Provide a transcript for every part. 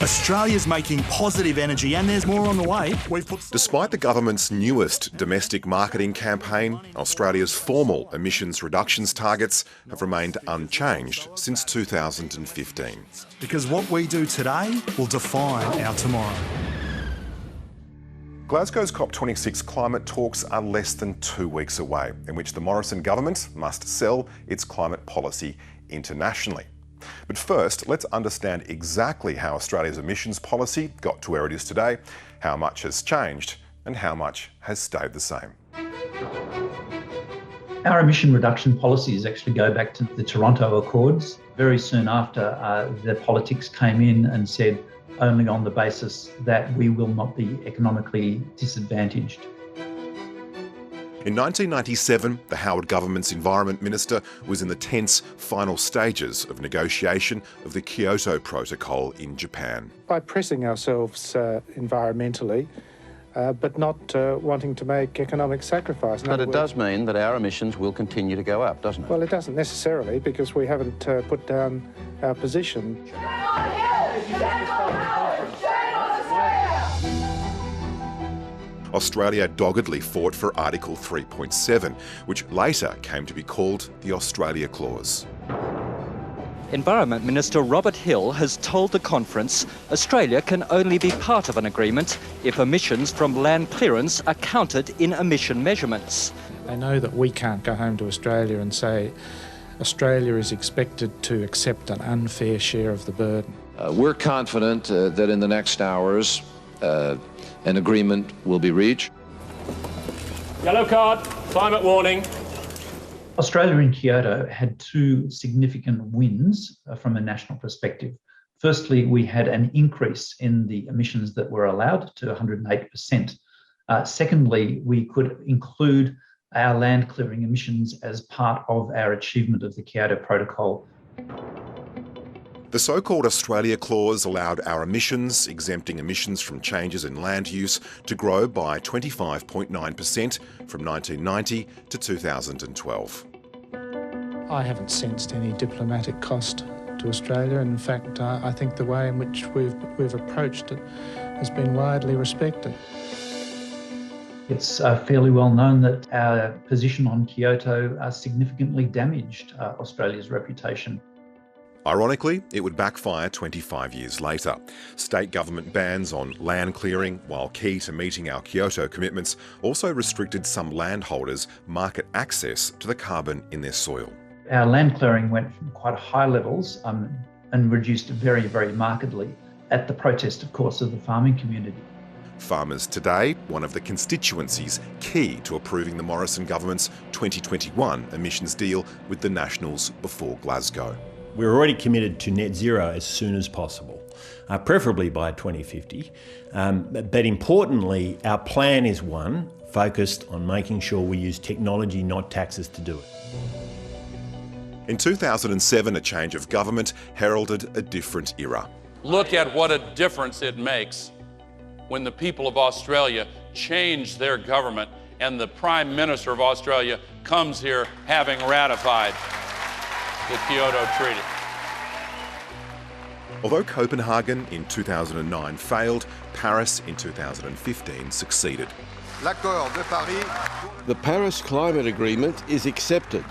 Australia's making positive energy and there's more on the way. Despite the government's newest domestic marketing campaign, Australia's formal emissions reductions targets have remained unchanged since 2015. Because what we do today will define our tomorrow. Glasgow's COP26 climate talks are less than 2 weeks away, in which the Morrison Government must sell its climate policy internationally. But first, let's understand exactly how Australia's emissions policy got to where it is today, how much has changed and how much has stayed the same. Our emission reduction policies actually go back to the Toronto Accords. Very soon after, the politics came in and said only on the basis that we will not be economically disadvantaged. In 1997, the Howard government's Environment Minister was in the tense final stages of negotiation of the Kyoto Protocol in Japan. By pressing ourselves environmentally, but not wanting to make economic sacrifice. But it does mean that our emissions will continue to go up, doesn't it? Well, it doesn't necessarily, because we haven't put down our position. Australia doggedly fought for Article 3.7, which later came to be called the Australia Clause. Environment Minister Robert Hill has told the conference Australia can only be part of an agreement if emissions from land clearance are counted in emission measurements. They know that we can't go home to Australia and say Australia is expected to accept an unfair share of the burden. We're confident that in the next hours an agreement will be reached. Yellow card, climate warning. Australia in Kyoto had two significant wins from a national perspective. Firstly, we had an increase in the emissions that were allowed to 108%. Secondly, we could include our land clearing emissions as part of our achievement of the Kyoto Protocol. The so-called Australia Clause allowed our emissions, exempting emissions from changes in land use, to grow by 25.9% from 1990 to 2012. I haven't sensed any diplomatic cost to Australia. In fact, I think the way in which we've approached it has been widely respected. It's fairly well known that our position on Kyoto significantly damaged Australia's reputation. Ironically, it would backfire 25 years later. State government bans on land clearing, while key to meeting our Kyoto commitments, also restricted some landholders' market access to the carbon in their soil. Our land clearing went from quite high levels and reduced very, very markedly at the protest, of course, of the farming community. Farmers today, one of the constituencies key to approving the Morrison Government's 2021 emissions deal with the Nationals before Glasgow. We're already committed to net zero as soon as possible, preferably by 2050. But importantly, our plan is one focused on making sure we use technology, not taxes, to do it. In 2007, a change of government heralded a different era. Look at what a difference it makes when the people of Australia change their government and the Prime Minister of Australia comes here having ratified the Kyoto Treaty. Although Copenhagen in 2009 failed, Paris in 2015 succeeded. The Paris Climate Agreement is accepted.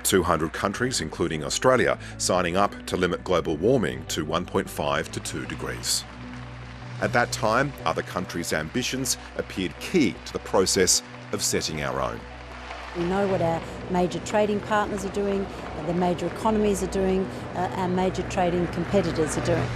200 countries, including Australia, signing up to limit global warming to 1.5 to 2 degrees. At that time, other countries' ambitions appeared key to the process of setting our own. We know what our major trading partners are doing, the major economies are doing, our major trading competitors are doing.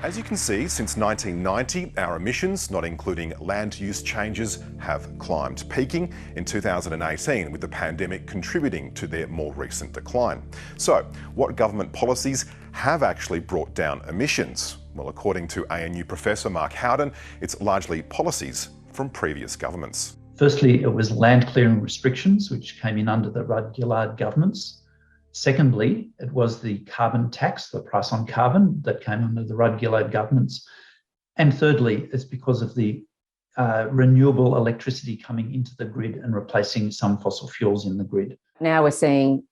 As you can see, since 1990, our emissions, not including land use changes, have climbed, peaking in 2018 with the pandemic contributing to their more recent decline. So, what government policies have actually brought down emissions? Well, according to ANU Professor Mark Howden, it's largely policies from previous governments. Firstly, it was land clearing restrictions, which came in under the Rudd-Gillard governments. Secondly, it was the carbon tax, the price on carbon, that came under the Rudd-Gillard governments. And thirdly, it's because of the renewable electricity coming into the grid and replacing some fossil fuels in the grid. Now we're seeing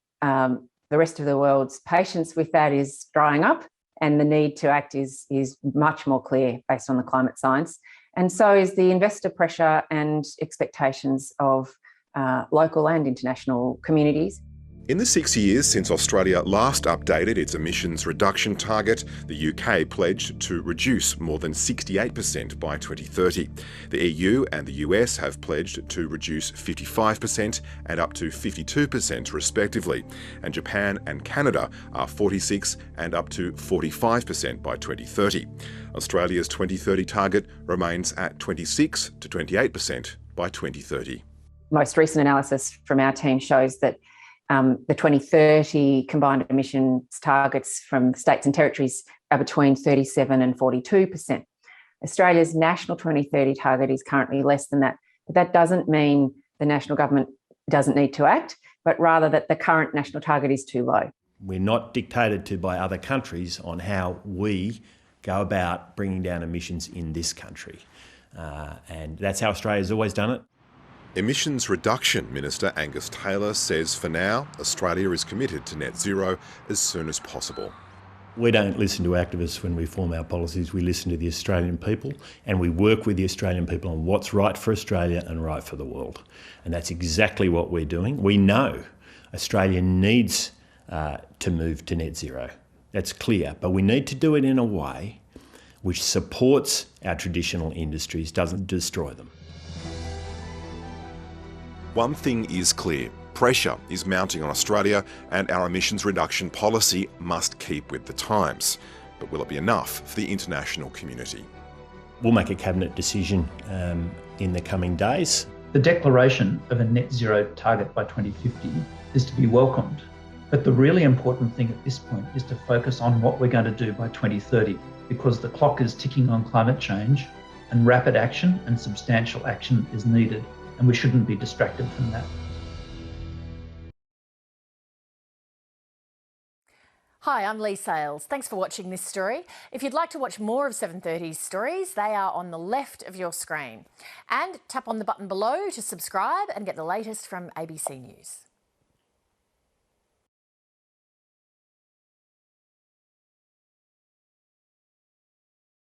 The rest of the world's patience with that is drying up, and the need to act is much more clear based on the climate science. And so is the investor pressure and expectations of local and international communities. In the 6 years since Australia last updated its emissions reduction target, the UK pledged to reduce more than 68% by 2030. The EU and the US have pledged to reduce 55% and up to 52% respectively, and Japan and Canada are 46% and up to 45% by 2030. Australia's 2030 target remains at 26% to 28% by 2030. Most recent analysis from our team shows that the 2030 combined emissions targets from states and territories are between 37% and 42%. Australia's national 2030 target is currently less than that. But that doesn't mean the national government doesn't need to act, but rather that the current national target is too low. We're not dictated to by other countries on how we go about bringing down emissions in this country. And that's how Australia's always done it. Emissions Reduction Minister Angus Taylor says for now, Australia is committed to net zero as soon as possible. We don't listen to activists when we form our policies. We listen to the Australian people, and we work with the Australian people on what's right for Australia and right for the world. And that's exactly what we're doing. We know Australia needs to move to net zero. That's clear. But we need to do it in a way which supports our traditional industries, doesn't destroy them. One thing is clear. Pressure is mounting on Australia, and our emissions reduction policy must keep with the times. But will it be enough for the international community? We'll make a cabinet decision in the coming days. The declaration of a net zero target by 2050 is to be welcomed. But the really important thing at this point is to focus on what we're going to do by 2030, because the clock is ticking on climate change, and rapid action and substantial action is needed, and we shouldn't be distracted from that. Hi, I'm Lee Sales. Thanks for watching this story. If you'd like to watch more of 730's stories, they are on the left of your screen. And tap on the button below to subscribe and get the latest from ABC News.